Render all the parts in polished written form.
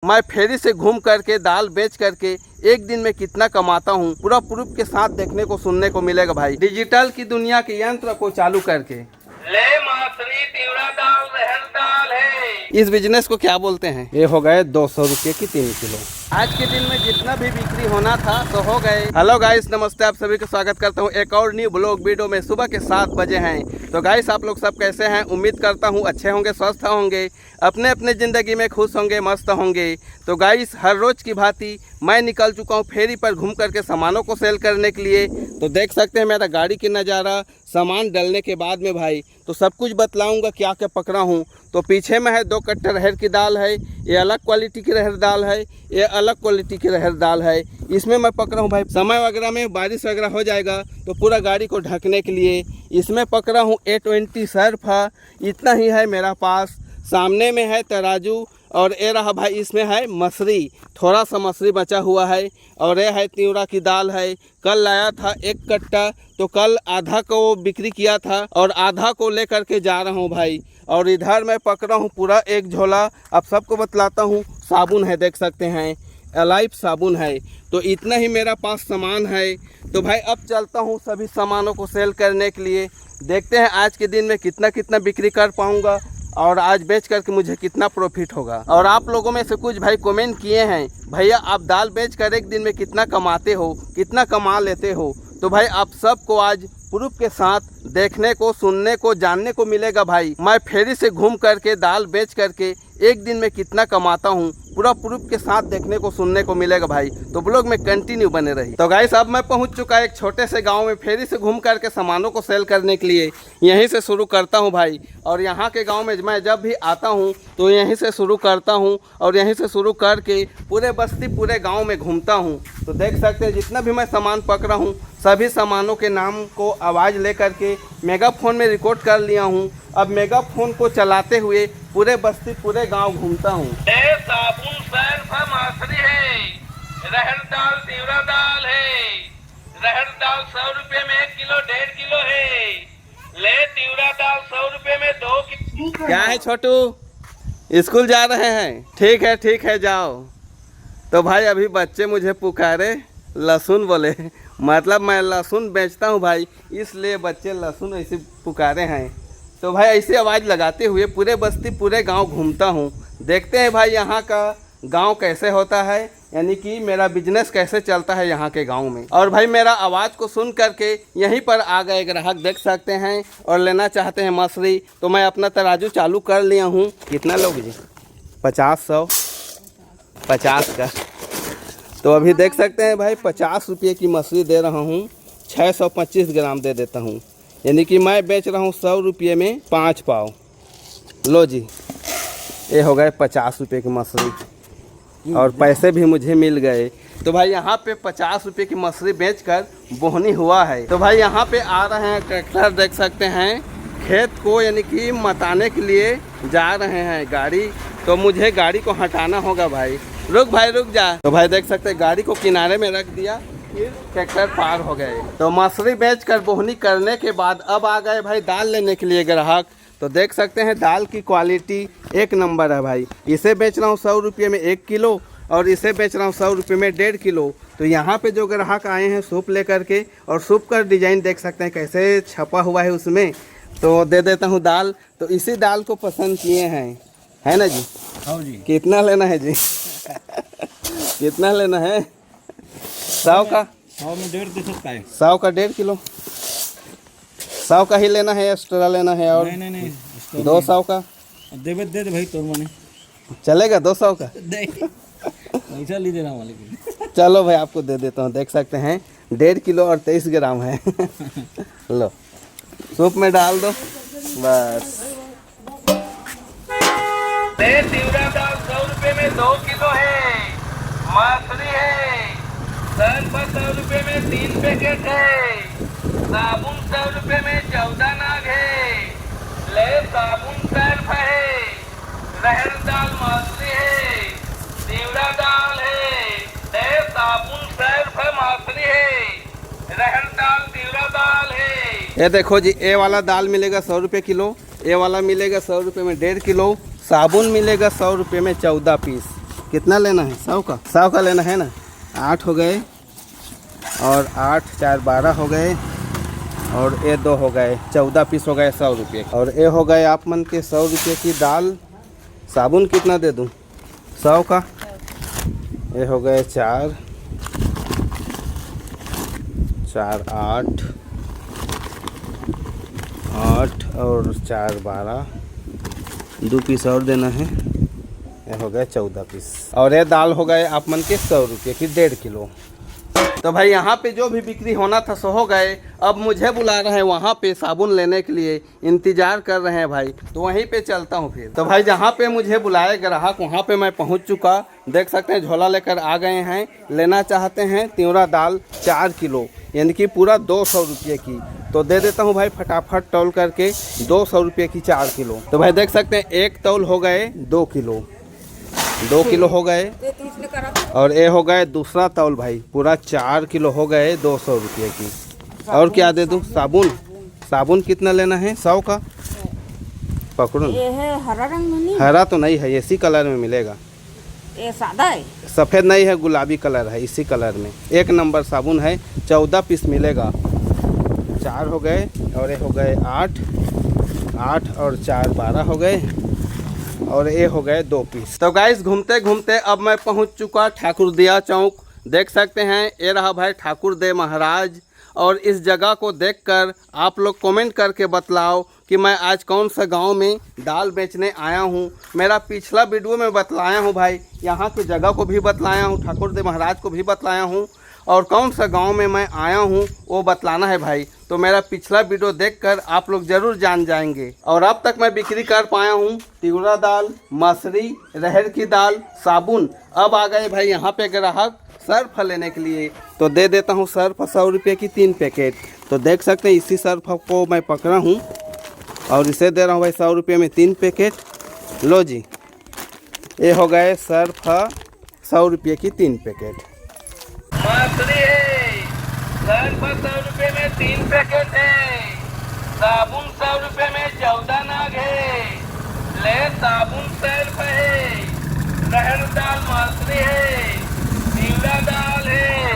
मैं फेरी से घूम करके दाल बेच करके एक दिन में कितना कमाता हूँ, पूरा प्रूफ के साथ देखने को सुनने को मिलेगा भाई। डिजिटल की दुनिया के यंत्र को चालू करके ले मासरी तिवड़ा दाल रहर दाल है। इस बिजनेस को क्या बोलते हैं? ये हो गए 200 रुपये की 3 किलो। आज के दिन में जितना भी बिक्री होना था तो हो गए। हेलो गाइस, नमस्ते, आप सभी का स्वागत करता हूँ एक और न्यू ब्लॉग वीडियो में। सुबह के 7 बजे हैं। तो गाइस, आप लोग सब कैसे हैं? उम्मीद करता हूँ अच्छे होंगे, स्वस्थ होंगे, अपने अपने ज़िंदगी में खुश होंगे, मस्त होंगे। तो गाइस, हर रोज़ की भांति मैं निकल चुका हूँ फेरी पर घूम करके सामानों को सेल करने के लिए। तो देख सकते हैं मेरा गाड़ी की नज़ारा। सामान डलने के बाद में भाई तो सब कुछ बतलाऊंगा क्या क्या पकड़ा हूँ। तो पीछे में है 2 कट्टे रहर की दाल है, ये अलग क्वालिटी की रहर दाल है, ये अलग क्वालिटी की रहर दाल है। इसमें मैं पकड़ा हूँ भाई, समय वगैरह में बारिश वगैरह हो जाएगा तो पूरा गाड़ी को ढकने के लिए। इसमें पकड़ा हूँ A20 सर्फ है, इतना ही है मेरा पास। सामने में है तराजू और ये रहा भाई, इसमें है मछली, थोड़ा सा मछली बचा हुआ है। और ये है तिवड़ा की दाल है। कल लाया था 1 कट्टा, तो कल आधा को बिक्री किया था और आधा को लेकर के जा रहा हूँ भाई। और इधर मैं पकड़ा हूँ पूरा 1 झोला। अब सबको बतलाता हूँ। साबुन है, देख सकते हैं, अलाइफ साबुन है। तो इतना ही मेरा पास सामान है। तो भाई अब चलता हूँ सभी सामानों को सेल करने के लिए। देखते हैं आज के दिन में कितना बिक्री कर पाऊँगा और आज बेच करके मुझे कितना प्रॉफिट होगा। और आप लोगों में से कुछ भाई कमेंट किए हैं, भैया आप दाल बेच कर एक दिन में कितना कमाते हो, कितना कमा लेते हो। तो भाई आप सबको आज प्रूफ के साथ देखने को, सुनने को, जानने को मिलेगा भाई। मैं फेरी से घूम करके दाल बेच करके एक दिन में कितना कमाता हूँ, पूरा प्रूफ के साथ देखने को, सुनने को मिलेगा भाई। तो ब्लॉग में कंटिन्यू बने रही। तो गाइस, अब मैं पहुँच चुका एक छोटे से गाँव में फेरी से घूम करके सामानों को सेल करने के लिए। यहीं से शुरू करता हूँ भाई। और यहाँ के गाँव में मैं जब भी आता हूँ तो यहीं से शुरू करता हूँ और यहीं से शुरू करके पूरे बस्ती, पूरे गाँव में घूमता हूँ। तो देख सकते हैं जितना भी मैं सामान पकड़ा हूँ सभी सामानों के नाम को आवाज़ ले करके मेगाफोन में रिकॉर्ड कर लिया हूँ। अब मेगाफोन को चलाते हुए पूरे बस्ती, पूरे गांव घूमता हूँ। साबुन सर्फ मासरी है, रहर दाल तिवड़ा दाल है। रहर दाल 100 रुपये में 1 किलो, 1.5 किलो है। ले तिवड़ा दाल 100 रुपये में 2 किलो। क्या है छोटू, स्कूल जा रहे हैं? ठीक है जाओ। तो भाई अभी बच्चे मुझे पुकारे, लहसुन बोले, मतलब मैं लहसुन बेचता हूँ भाई, इसलिए बच्चे लहसुन ऐसे पुकारे हैं। तो भाई ऐसे आवाज़ लगाते हुए पूरे बस्ती, पूरे गांव घूमता हूँ। देखते हैं भाई यहाँ का गांव कैसे होता है, यानी कि मेरा बिजनेस कैसे चलता है यहाँ के गांव में। और भाई मेरा आवाज़ को सुन करके यहीं पर आ गए ग्राहक, देख सकते हैं, और लेना चाहते हैं मछली। तो मैं अपना तराजू चालू कर लिया हूँ। कितना लोगे जी? 50, 100, 50 का। तो अभी देख सकते हैं भाई 50 रुपये की मछली दे रहा हूँ, 625 ग्राम दे देता हूँ, यानी कि मैं बेच रहा हूँ 100 रुपये में 5 पाव। लो जी, ये हो गए 50 रुपये की मछली और पैसे भी मुझे मिल गए। तो भाई यहाँ पे 50 रुपये की मछली बेचकर बोहनी हुआ है। तो भाई यहाँ पे आ रहे हैं ट्रैक्टर, देख सकते हैं, खेत को यानी कि मताने के लिए जा रहे हैं गाड़ी। तो मुझे गाड़ी को हटाना होगा भाई। रुक भाई, रुक जा। तो भाई देख सकते हैं गाड़ी को किनारे में रख दिया, फिर ट्रैक्टर पार हो गए। तो मछली बेचकर बोहनी करने के बाद अब आ गए भाई दाल लेने के लिए ग्राहक। तो देख सकते हैं दाल की क्वालिटी 1 नंबर है भाई। इसे बेच रहा हूँ 100 रुपये में 1 किलो और इसे बेच रहा हूँ 100 रुपये में 1.5 किलो। तो यहाँ पे जो ग्राहक आए हैं सूप लेकर के, और सूप का डिज़ाइन देख सकते हैं कैसे छपा हुआ है उसमें। तो दे देता हूँ दाल। तो इसी दाल को पसंद किए हैं, है ना जी? हाँ जी। कितना लेना है जी? कितना लेना है? 100 का? 100 में 1.5 का है। 100 का 1.5 किलो? 100 का ही लेना है, एक्स्ट्रा लेना है? और नहीं 200 का दे दे भाई, तो मने चलेगा 200 का? पैसा ली देना वाले। चलो भाई आपको दे देता हूँ। देख सकते हैं 1.5 किलो और 23 ग्राम है। लो, सूप में डाल दो बस। तिवड़ा दाल 100 रुपये में 2 किलो है। मछली है, सर्फ 100 रुपये में 3 पैकेट है। साबुन 100 रुपये में 14 नाग है। ले साबुन सर्फ है, रहर दाल मछली है, तिवड़ा दाल है। ले साबुन सर्फ मछली है, रहर दाल तिवड़ा दाल है। ये देखो जी, ये वाला दाल मिलेगा 100 रुपये किलो, ये वाला मिलेगा 100 रुपये में 1.5 किलो। साबुन मिलेगा 100 रुपये में 14 पीस। कितना लेना है? 100 का? 100 का लेना है ना। 8 हो गए और 8 4 12 हो गए और ये 2 हो गए, 14 पीस हो गए 100 रुपये। और ये हो गए आप मन के 100 रुपये की दाल। साबुन कितना दे दूँ? 100 का। ये हो गए 4 4 8 8 और 4 12, 2 पीस और देना है। ये हो गए 14 पीस। और ये दाल हो गए आप मन के 100 रुपये की 1.5 किलो। तो भाई यहाँ पे जो भी बिक्री होना था सो हो गए। अब मुझे बुला रहे हैं वहाँ पे साबुन लेने के लिए, इंतजार कर रहे हैं भाई, तो वहीं पे चलता हूँ फिर। तो भाई जहाँ पे मुझे बुलाए ग्राहक वहाँ पे मैं पहुँच चुका। देख सकते हैं झोला लेकर आ गए हैं। लेना चाहते हैं तिवरा दाल 4 किलो, यानी कि पूरा 200 रुपये की। तो दे देता हूँ भाई फटाफट तौल करके 200 रुपये की 4 किलो। तो भाई देख सकते हैं एक तौल हो गए 2 किलो, 2 किलो हो गए। और ये हो गए दूसरा तौल भाई, पूरा 4 किलो हो गए 200 रुपये की। और क्या दे दूँ? साबुन। साबुन कितना लेना है? 100 का। पकड़ो। ये है हरा रंग में नहीं? हरा तो नहीं है, इसी कलर में मिलेगा। ये सादा है? सफ़ेद नहीं है, गुलाबी कलर है, इसी कलर में 1 नंबर साबुन है। 14 पीस मिलेगा। 4 हो गए और ये हो गए 8 8 और 4 12 हो गए और ये हो गए 2 पीस। तो गाइस घूमते घूमते अब मैं पहुंच चुका ठाकुर दिया चौक। देख सकते हैं ये रहा भाई ठाकुर दे महाराज। और इस जगह को देखकर आप लोग कमेंट करके बतलाओ कि मैं आज कौन सा गांव में दाल बेचने आया हूं। मेरा पिछला वीडियो में बतलाया हूं भाई, यहाँ की जगह को भी बतलाया हूं, ठाकुर दे महाराज को भी बतलाया हूं, और कौन सा गांव में मैं आया हूं वो बतलाना है भाई। तो मेरा पिछला वीडियो देखकर आप लोग ज़रूर जान जाएंगे। और अब तक मैं बिक्री कर पाया हूं तिवरा दाल, मसरी, रहर की दाल, साबुन। अब आ गए भाई यहाँ पे ग्राहक सर्फ लेने के लिए। तो दे देता हूँ सर्फ 100 रुपये की 3 पैकेट। तो देख सकते हैं इसी सर्फ को मैं पकड़ा हूँ और इसे दे रहा हूँ भाई 100 रुपये में 3 पैकेट। लो जी, ये हो गए सर्फ 100 रुपये की 3 पैकेट। मछली है, सर्फ 100 रुपये में 3 पैकेट है। साबुन 100 रुपये में 14 नाग है। ले साबुन सर्फ है, रहर दाल मछली है, तिवरा दाल है।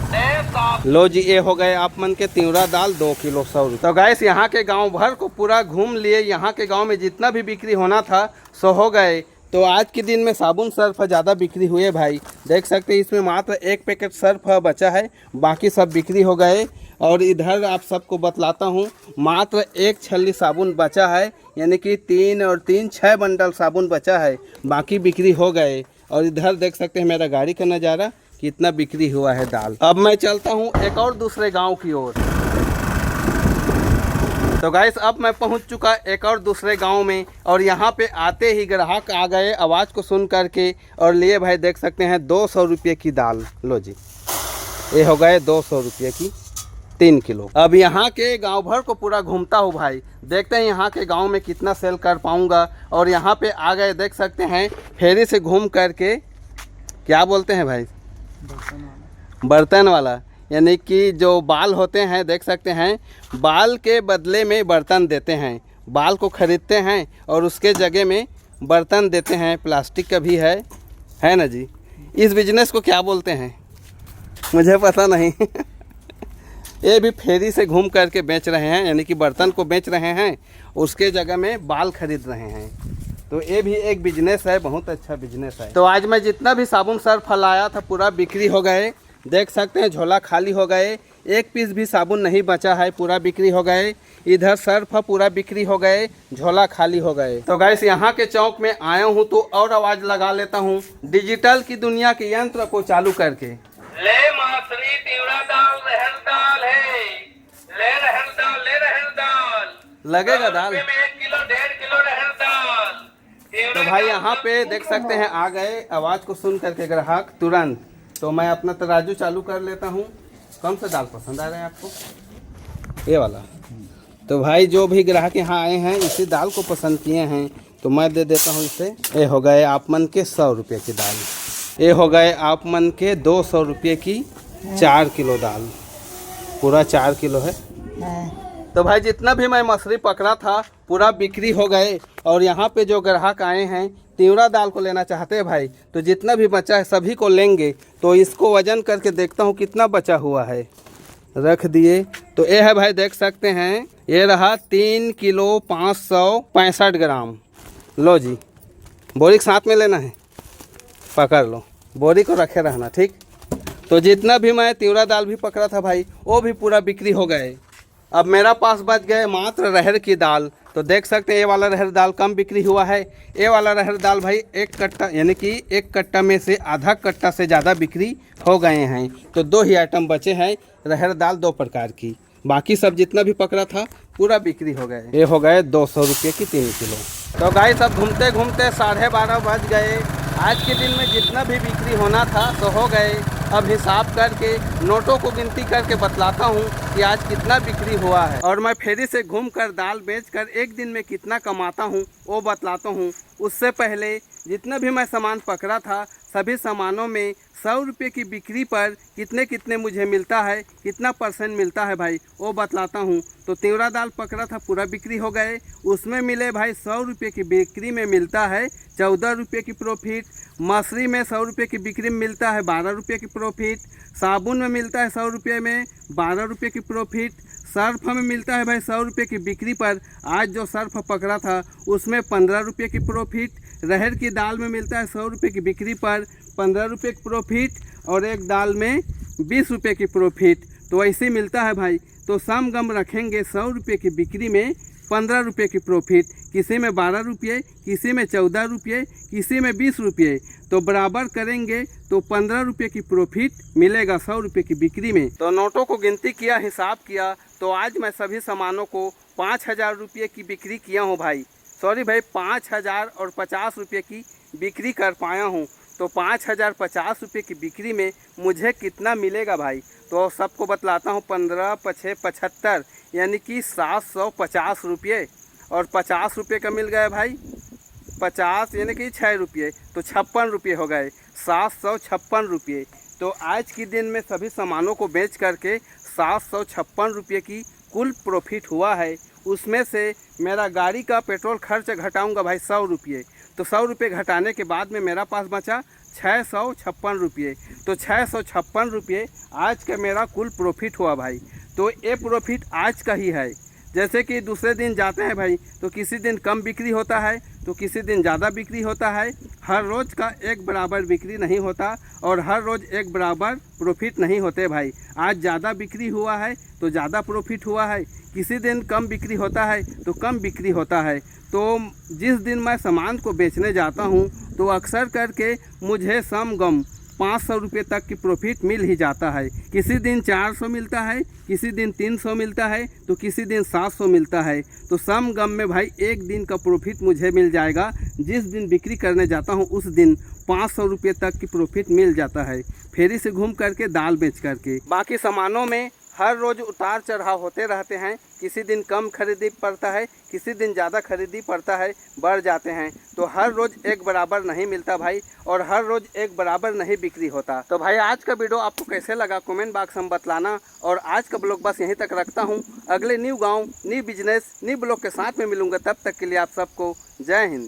ले साबुन। लो जी, ये हो गए आप मन के तिवरा दाल 2 किलो 100 रुपये। तो गैस यहाँ के गांव भर को पूरा घूम लिए। यहाँ के गांव में जितना भी बिक्री होना था सो हो गए। तो आज के दिन में साबुन सर्फ ज़्यादा बिक्री हुए भाई। देख सकते हैं इसमें मात्र 1 पैकेट सर्फ बचा है, बाकी सब बिक्री हो गए। और इधर आप सबको बतलाता हूँ मात्र 1 छल्ली साबुन बचा है, यानी कि 3 और 3 6 बंडल साबुन बचा है, बाकी बिक्री हो गए। और इधर देख सकते हैं मेरा गाड़ी का नज़ारा कितना बिक्री हुआ है दाल। अब मैं चलता हूँ एक और दूसरे गाँव की ओर। तो गाइस अब मैं पहुंच चुका एक और दूसरे गांव में। और यहाँ पे आते ही ग्राहक आ गए आवाज़ को सुन करके और लिए भाई देख सकते हैं 200 रुपये की दाल। लो जी, ये हो गए 200 रुपये की 3 किलो। अब यहाँ के गांव भर को पूरा घूमता हूँ भाई, देखते हैं यहाँ के गांव में कितना सेल कर पाऊँगा। और यहाँ पे आ गए देख सकते हैं फेरी से घूम करके, क्या बोलते हैं भाई, बर्तन वाला, यानी कि जो बाल होते हैं देख सकते हैं, बाल के बदले में बर्तन देते हैं। बाल को ख़रीदते हैं और उसके जगह में बर्तन देते हैं। प्लास्टिक का भी है ना जी। इस बिजनेस को क्या बोलते हैं मुझे पता नहीं। ये भी फेरी से घूम करके बेच रहे हैं, यानी कि बर्तन को बेच रहे हैं, उसके जगह में बाल खरीद रहे हैं। तो ये भी एक बिजनेस है, बहुत अच्छा बिजनेस है। तो आज मैं जितना भी साबुन सर्फ लाया था पूरा बिक्री हो गए। देख सकते हैं झोला खाली हो गए, 1 पीस भी साबुन नहीं बचा है, पूरा बिक्री हो गए। इधर सर्फ पूरा बिक्री हो गए, झोला खाली हो गए। तो गैस यहाँ के चौक में आया हूँ तो और आवाज़ लगा लेता हूँ डिजिटल की दुनिया के यंत्र को चालू करके। ले मछली तिवरा दाल रहर दाल है। ले रहर दाल, ले रहर दाल। लगेगा दाल। 100 रुपये में 1 किलो 1.5 किलो रहर दाल। तो भाई यहाँ पे देख सकते हैं आ गए आवाज़ को सुन करके ग्राहक तुरंत। तो मैं अपना तराजू चालू कर लेता हूँ। कौन सा दाल पसंद आ रहा है आपको? ये वाला। तो भाई जो भी ग्राहक यहाँ आए हैं इसी दाल को पसंद किए हैं, तो मैं दे देता हूँ इसे। ये हो गए आप मन के 100 रुपये की दाल। ये हो गए आप मन के 200 रुपये की 4 किलो दाल। पूरा 4 किलो है। तो भाई जितना भी मैं मछली पकड़ा था पूरा बिक्री हो गए। और यहाँ पे जो ग्राहक आए हैं तिवड़ा दाल को लेना चाहते हैं भाई, तो जितना भी बचा है सभी को लेंगे। तो इसको वजन करके देखता हूँ कितना बचा हुआ है। रख दिए तो ये है भाई, देख सकते हैं ये रहा 3 किलो 565 ग्राम। लो जी, बोरी के साथ में लेना है, पकड़ लो, बोरी को रखे रहना, ठीक। तो जितना भी मैं तिवड़ा दाल भी पकड़ा था भाई वो भी पूरा बिक्री हो गए। अब मेरा पास बच गए मात्र रहर की दाल। तो देख सकते हैं ये वाला रहर दाल कम बिक्री हुआ है। ये वाला रहर दाल भाई 1 कट्टा, यानी कि 1 कट्टा में से आधा कट्टा से ज़्यादा बिक्री हो गए हैं। तो 2 ही आइटम बचे हैं, रहर दाल 2 प्रकार की। बाकी सब जितना भी पकड़ा था पूरा बिक्री हो गए। ये हो गए 200 रुपये की 3 किलो। तो गाइस सब घूमते घूमते 12:30 बज गए। आज के दिन में जितना भी बिक्री होना था तो हो गए। अब हिसाब करके नोटों को गिनती करके बतलाता हूँ कि आज कितना बिक्री हुआ है। और मैं फेरी से घूमकर दाल बेचकर एक दिन में कितना कमाता हूँ वो बतलाता हूँ। उससे पहले जितना भी मैं सामान पकड़ा था सभी सामानों में 100 रुपये की बिक्री पर कितने कितने मुझे मिलता है, कितना % मिलता है भाई वो बतलाता हूँ। तो तिवड़ा दाल पकड़ा था पूरा बिक्री हो गए, उसमें मिले भाई 100 रुपये की बिक्री में मिलता है 14 रुपये की प्रॉफिट। मछली में 100 रुपये की बिक्री में मिलता है 12 रुपये की प्रॉफिट। साबुन में मिलता है 100 रुपये में 12 रुपये की प्रॉफिट। सर्फ में मिलता है भाई 100 रुपये की बिक्री पर आज जो सर्फ पकड़ा था उसमें 15 रुपये की प्रॉफिट। रहर की दाल में मिलता है 100 रुपये की बिक्री पर 15 रुपये की प्रॉफिट और एक दाल में 20 रुपये की प्रॉफिट। तो ऐसे मिलता है भाई। तो सम गम रखेंगे 100 रुपये की बिक्री में 15 रुपये की प्रॉफिट, किसी में 12 रुपये, किसी में 14 रुपये, किसी में 20 रुपये। तो बराबर करेंगे तो 15 रुपये की प्रॉफिट मिलेगा 100 रुपये की बिक्री में। तो नोटों को गिनती किया, हिसाब किया तो आज मैं सभी सामानों को 5000 रुपये की बिक्री किया हूँ भाई। सॉरी भाई, 5050 रुपये की बिक्री कर पाया हूँ। तो 5050 रुपये की बिक्री में मुझे कितना मिलेगा भाई, तो सबको बतलाता हूँ। 15 × 75 यानी कि 750 रुपये। और 50 रुपये का मिल गया भाई, 50 यानी कि 6 रुपये, तो 56 रुपये हो गए, 756 रुपये। तो आज के दिन में सभी सामानों को बेच करके 756 रुपये की कुल प्रॉफिट हुआ है। उसमें से मेरा गाड़ी का पेट्रोल खर्च घटाऊंगा भाई 100 रुपये। तो 100 रुपये घटाने के बाद में मेरा पास बचा 656 रुपये। तो 656 रुपये आज का मेरा कुल प्रॉफिट हुआ भाई। तो ये प्रॉफिट आज का ही है। जैसे कि दूसरे दिन जाते हैं भाई तो किसी दिन कम बिक्री होता है तो किसी दिन ज़्यादा बिक्री होता है। हर रोज़ का एक बराबर बिक्री नहीं होता और हर रोज़ एक बराबर प्रॉफिट नहीं होते भाई। आज ज़्यादा बिक्री हुआ है तो ज़्यादा प्रॉफिट हुआ है, किसी दिन कम बिक्री होता है तो कम बिक्री होता है। तो जिस दिन मैं सामान को बेचने जाता हूँ तो अक्सर करके मुझे सम गम 500 रुपये तक की प्रॉफिट मिल ही जाता है। किसी दिन 400 मिलता है, किसी दिन 300 मिलता है, तो किसी दिन 700 मिलता है। तो सम गम में भाई एक दिन का प्रॉफिट मुझे मिल जाएगा। जिस दिन बिक्री करने जाता हूँ उस दिन 500 रुपये तक की प्रॉफिट मिल जाता है, फेरी से घूम करके दाल बेच करके। बाकी सामानों में हर रोज़ उतार चढ़ाव होते रहते हैं। किसी दिन कम खरीदी पड़ता है, किसी दिन ज़्यादा खरीदी पड़ता है, बढ़ जाते हैं। तो हर रोज़ एक बराबर नहीं मिलता भाई और हर रोज़ एक बराबर नहीं बिक्री होता। तो भाई आज का वीडियो आपको कैसे लगा कमेंट बॉक्स में बतलाना। और आज का ब्लॉग बस यहीं तक रखता हूँ। अगले न्यू गाँव न्यू बिजनेस न्यू ब्लॉग के साथ में मिलूँगा। तब तक के लिए आप सबको जय हिंद।